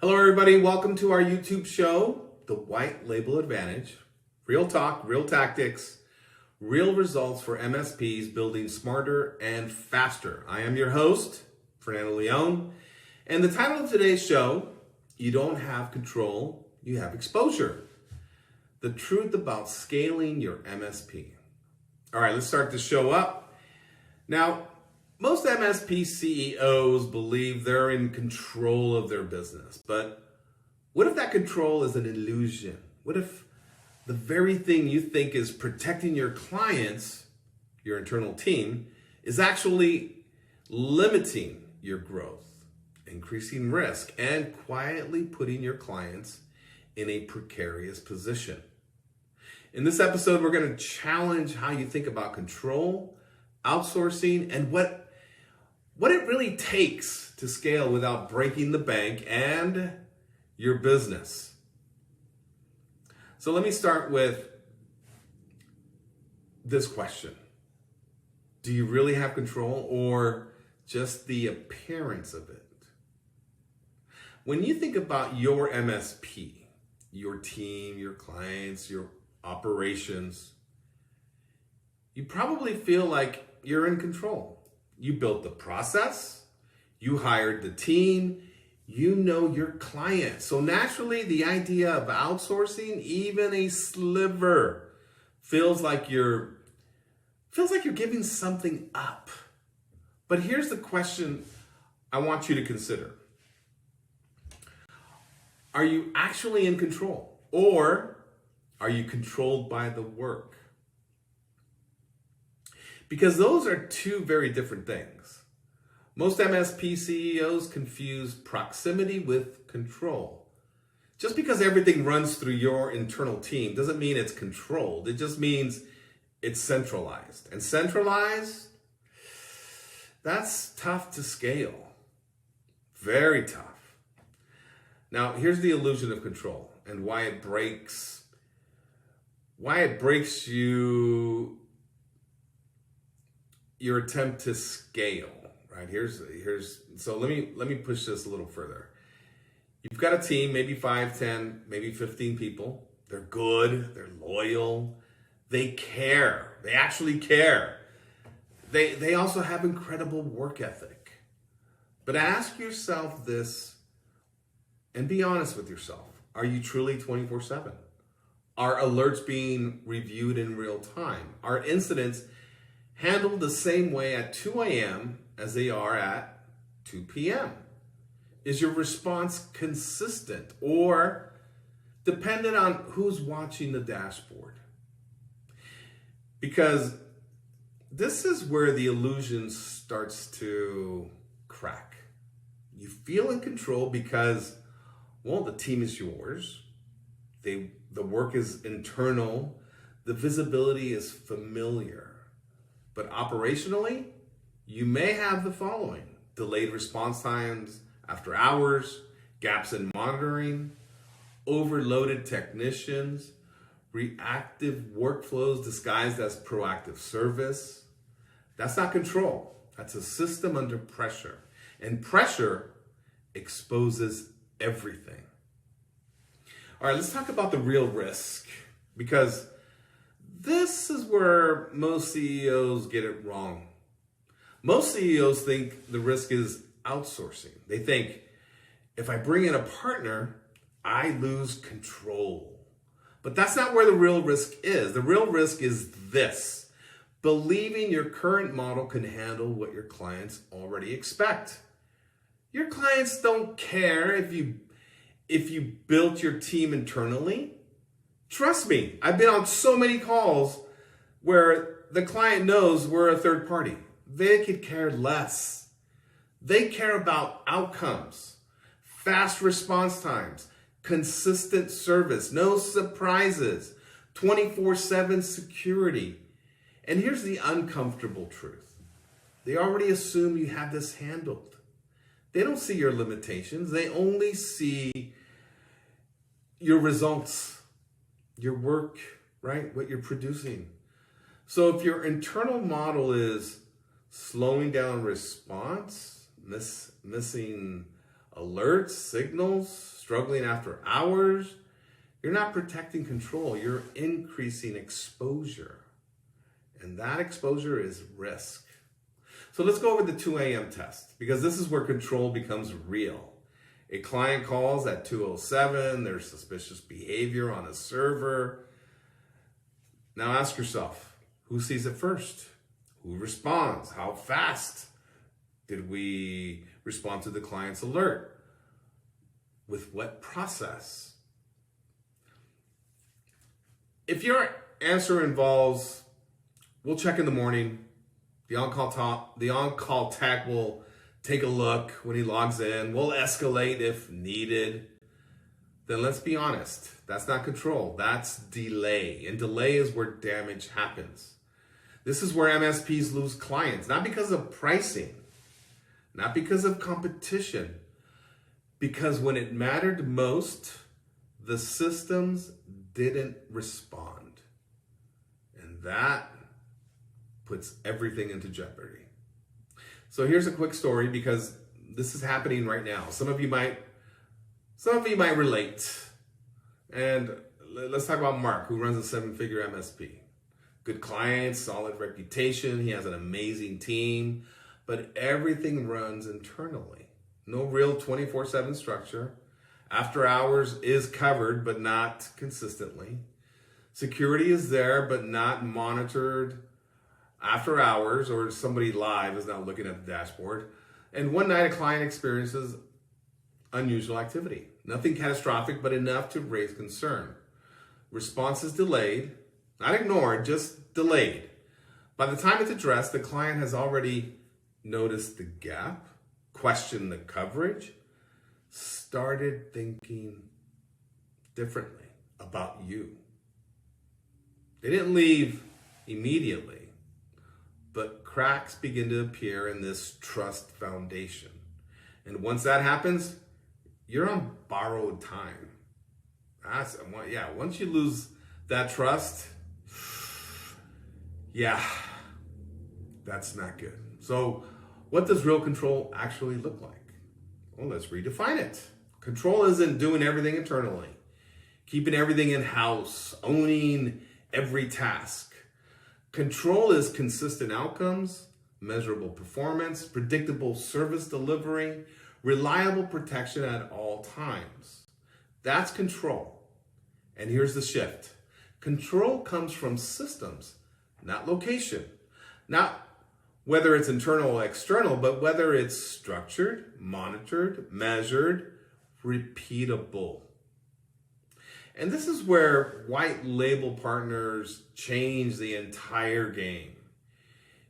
Hello, everybody. Welcome to our YouTube show, The White Label Advantage. Real talk, real tactics, real results for MSPs building smarter and faster. I am your host, Fernando Leon. And the title of today's show, You Don't Have Control, You Have Exposure. The truth about scaling your MSP. All right, let's start the show up. Now, most MSP CEOs believe they're in control of their business, but what if that control is an illusion? What if the very thing you think is protecting your clients, your internal team, is actually limiting your growth, increasing risk, and quietly putting your clients in a precarious position? In this episode, we're going to challenge how you think about control, outsourcing, and what it really takes to scale without breaking the bank and your business. So let me start with this question. Do you really have control or just the appearance of it? When you think about your MSP, your team, your clients, your operations, you probably feel like you're in control. You built the process, you hired the team, you know your client. So naturally, the idea of outsourcing even a sliver feels like you're giving something up. But here's the question I want you to consider. Are you actually in control, or are you controlled by the work? Because those are two very different things. Most MSP CEOs confuse proximity with control. Just because everything runs through your internal team doesn't mean it's controlled. It just means it's centralized. And centralized, that's tough to scale. Very tough. Now, here's the illusion of control and why it breaks your attempt to scale, right? So let me push this a little further. You've got a team, maybe 5, 10, maybe 15 people. They're good, they're loyal, they care, they actually care. They also have incredible work ethic. But ask yourself this and be honest with yourself. Are you truly 24/7? Are alerts being reviewed in real time? Are incidents handled the same way at 2 a.m. as they are at 2 p.m.? Is your response consistent or dependent on who's watching the dashboard? Because this is where the illusion starts to crack. You feel in control because, well, the team is yours. The work is internal. The visibility is familiar. But operationally, you may have the following: delayed response times after hours, gaps in monitoring, overloaded technicians, reactive workflows disguised as proactive service. That's not control. That's a system under pressure. And pressure exposes everything. All right, let's talk about the real risk, because this is where most CEOs get it wrong. Most CEOs think the risk is outsourcing. They think, if I bring in a partner, I lose control. But that's not where the real risk is. The real risk is this: believing your current model can handle what your clients already expect. Your clients don't care if you built your team internally. Trust me, I've been on so many calls where the client knows we're a third party. They could care less. They care about outcomes, fast response times, consistent service, no surprises, 24/7 security. And here's the uncomfortable truth. They already assume you have this handled. They don't see your limitations. They only see your results. Your work, right? What you're producing. So if your internal model is slowing down response, missing alerts, signals, struggling after hours. You're not protecting control, you're increasing exposure. And that exposure is risk. So let's go over the 2 a.m. test, because this is where control becomes real. A client calls at 2:07, there's suspicious behavior on a server. Now ask yourself, who sees it first? Who responds? How fast did we respond to the client's alert? With what process? If your answer involves, we'll check in the morning, the on-call tech will take a look when he logs in, we'll escalate if needed, then let's be honest, that's not control, that's delay. And delay is where damage happens. This is where MSPs lose clients, not because of pricing, not because of competition, because when it mattered most, the systems didn't respond. And that puts everything into jeopardy. So here's a quick story, because this is happening right now. Some of you might relate. And let's talk about Mark, who runs a 7-figure MSP. Good clients, solid reputation. He has an amazing team, but everything runs internally. No real 24/7 structure. After hours is covered, but not consistently. Security is there, but not monitored after hours, or somebody live is not looking at the dashboard. And one night a client experiences unusual activity. Nothing catastrophic, but enough to raise concern. Response is delayed, not ignored, just delayed. By the time it's addressed, the client has already noticed the gap, questioned the coverage, started thinking differently about you. They didn't leave immediately, but cracks begin to appear in this trust foundation. And once that happens, you're on borrowed time. Once you lose that trust, that's not good. So what does real control actually look like? Well, let's redefine it. Control isn't doing everything internally, keeping everything in-house, owning every task. Control is consistent outcomes, measurable performance, predictable service delivery, reliable protection at all times. That's control. And here's the shift. Control comes from systems, not location. Not whether it's internal or external, but whether it's structured, monitored, measured, repeatable. And this is where white label partners change the entire game,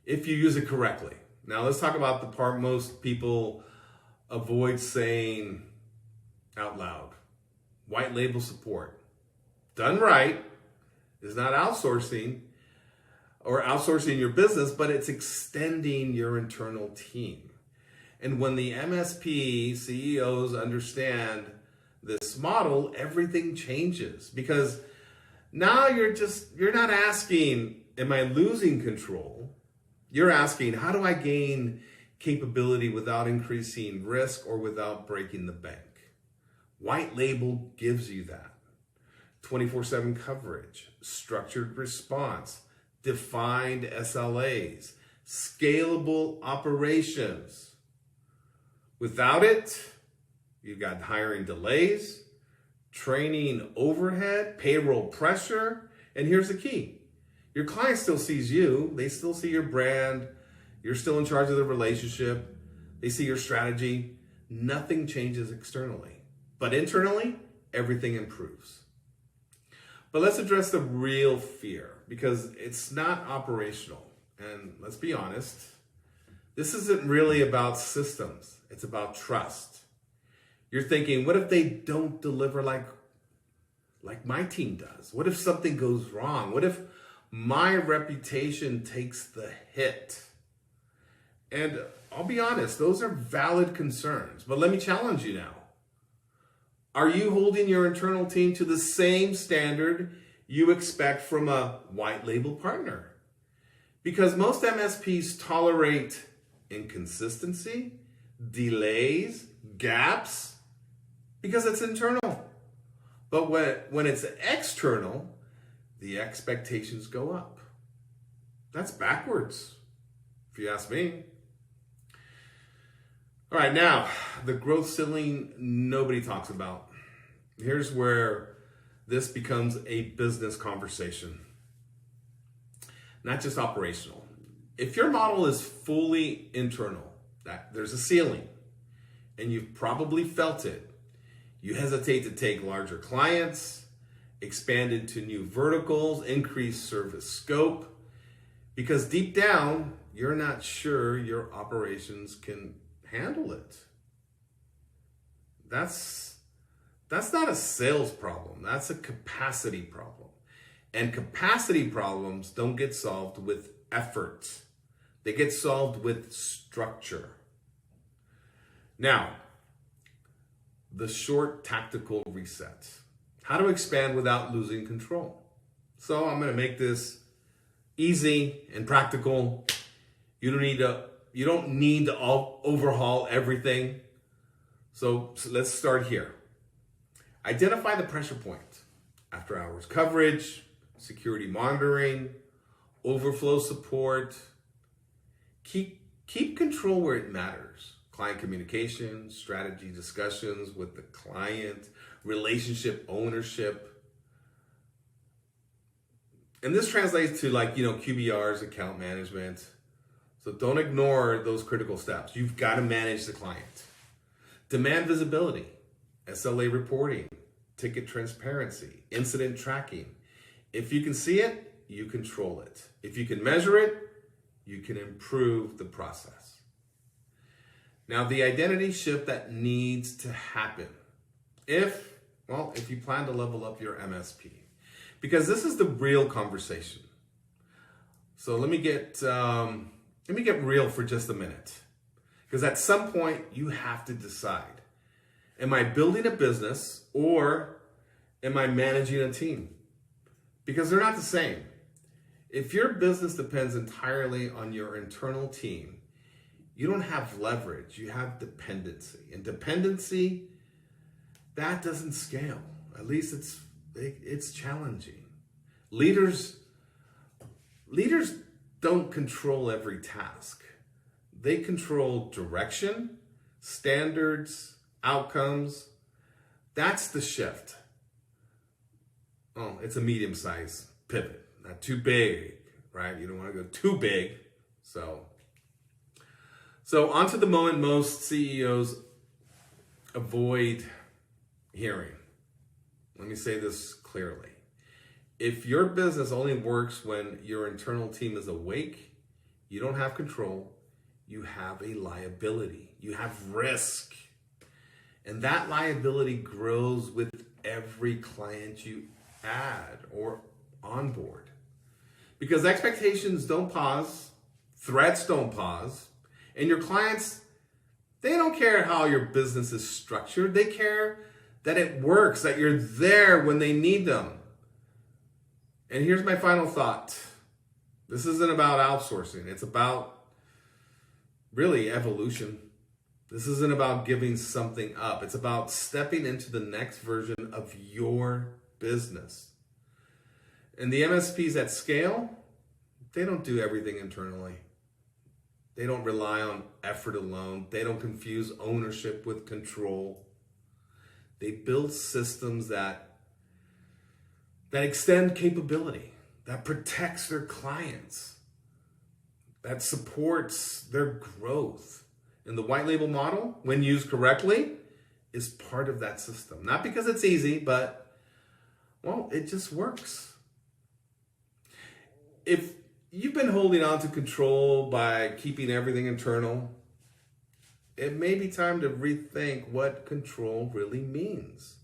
if you use it correctly. Now let's talk about the part most people avoid saying out loud. White label support. Done right is not outsourcing or outsourcing your business, but it's extending your internal team. And when the MSP CEOs understand this model, everything changes, because now you're not asking, am I losing control? You're asking, how do I gain capability without increasing risk or without breaking the bank? White label gives you that. 24/7 coverage, structured response, defined SLAs, scalable operations. Without it, you've got hiring delays, training overhead, payroll pressure, and here's the key. Your client still sees you, they still see your brand, you're still in charge of the relationship, they see your strategy. Nothing changes externally, but internally, everything improves. But let's address the real fear, because it's not operational. And let's be honest, this isn't really about systems, it's about trust. You're thinking, what if they don't deliver like my team does? What if something goes wrong? What if my reputation takes the hit? And I'll be honest, those are valid concerns. But let me challenge you now. Are you holding your internal team to the same standard you expect from a white label partner? Because most MSPs tolerate inconsistency, delays, gaps, because it's internal. But when it's external, the expectations go up. That's backwards, if you ask me. All right, now, the growth ceiling nobody talks about. Here's where this becomes a business conversation, not just operational. If your model is fully internal, that there's a ceiling, and you've probably felt it, you hesitate to take larger clients, expand into new verticals, increase service scope, because deep down, you're not sure your operations can handle it. That's not a sales problem. That's a capacity problem. And capacity problems don't get solved with effort. They get solved with structure. Now, the short tactical reset. How to expand without losing control. So I'm going to make this easy and practical. You don't need to overhaul everything. So let's start here. Identify the pressure point. After hours coverage, security monitoring, overflow support. Keep control where it matters. Client communication, strategy discussions with the client, relationship ownership. And this translates to QBRs, account management. So don't ignore those critical steps. You've got to manage the client. Demand visibility, SLA reporting, ticket transparency, incident tracking. If you can see it, you control it. If you can measure it, you can improve the process. Now, the identity shift that needs to happen if you plan to level up your MSP, because this is the real conversation. So let me get real for just a minute, because at some point you have to decide, am I building a business or am I managing a team? Because they're not the same. If your business depends entirely on your internal team, you don't have leverage, you have dependency. And dependency, that doesn't scale. At least it's challenging. Leaders don't control every task. They control direction, standards, outcomes. That's the shift. Oh, it's a medium-sized pivot, not too big, right? You don't want to go too big. So onto the moment most CEOs avoid hearing. Let me say this clearly. If your business only works when your internal team is awake, you don't have control, you have a liability, you have risk. And that liability grows with every client you add or onboard. Because expectations don't pause, threats don't pause, and your clients, they don't care how your business is structured. They care that it works, that you're there when they need them. And here's my final thought. This isn't about outsourcing. It's about really evolution. This isn't about giving something up. It's about stepping into the next version of your business. And the MSPs at scale, they don't do everything internally. They don't rely on effort alone. They don't confuse ownership with control. They build systems that extend capability, that protects their clients, that supports their growth. And the white label model, when used correctly, is part of that system. Not because it's easy, but, it just works. If you've been holding on to control by keeping everything internal, it may be time to rethink what control really means.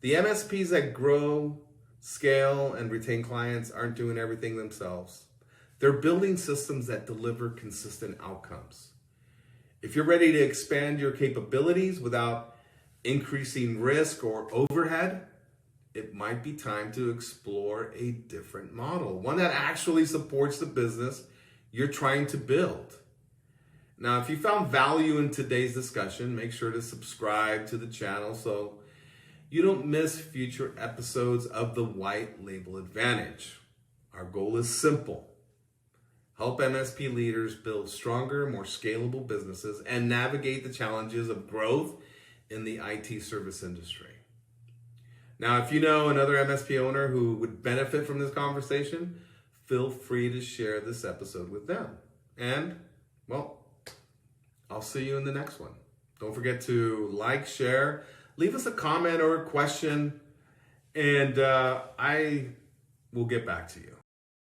The MSPs that grow, scale, and retain clients aren't doing everything themselves. They're building systems that deliver consistent outcomes. If you're ready to expand your capabilities without increasing risk or overhead, it might be time to explore a different model, one that actually supports the business you're trying to build. Now, if you found value in today's discussion, make sure to subscribe to the channel so you don't miss future episodes of the White Label Advantage. Our goal is simple. Help MSP leaders build stronger, more scalable businesses and navigate the challenges of growth in the IT service industry. Now, if you know another MSP owner who would benefit from this conversation, feel free to share this episode with them. And, well, I'll see you in the next one. Don't forget to like, share, leave us a comment or a question, and I will get back to you.